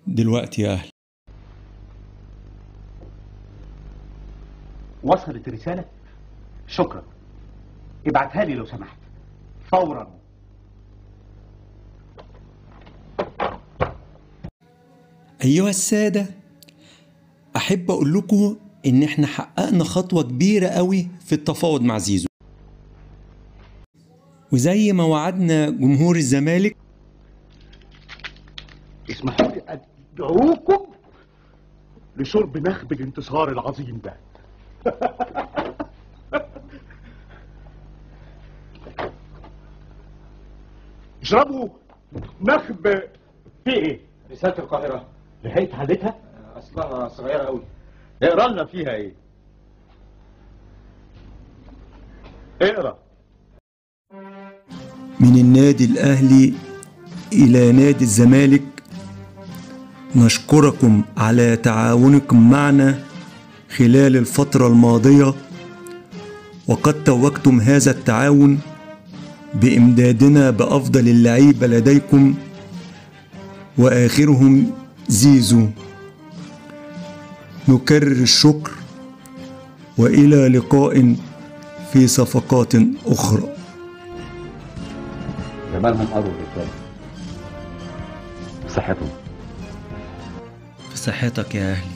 دلوقتي يا أهل. وصلت الرسالة؟ شكرا، ابعتها لي لو سمحت فورا. أيها السادة، أحب أقول لكم إن إحنا حققنا خطوة كبيرة قوي في التفاوض مع زيزو، وزي ما وعدنا جمهور الزمالك اسمحوا لي أدعوكم لشرب نخب الانتصار العظيم ده. اشربوا نخب. في ايه؟ رسالة القاهرة. لحقت حدتها؟ أصلها صغيرة أوي. اقرا لنا فيها ايه؟ اقرا. من النادي الأهلي إلى نادي الزمالك، نشكركم على تعاونكم معنا خلال الفترة الماضية، وقد توجتم هذا التعاون بإمدادنا بأفضل اللعيبة لديكم، وآخرهم زيزو. نكرر الشكر، وإلى لقاء في صفقات أخرى. جمالهم قروا الرسالة. صحتهم. في صحتك يا أهلي.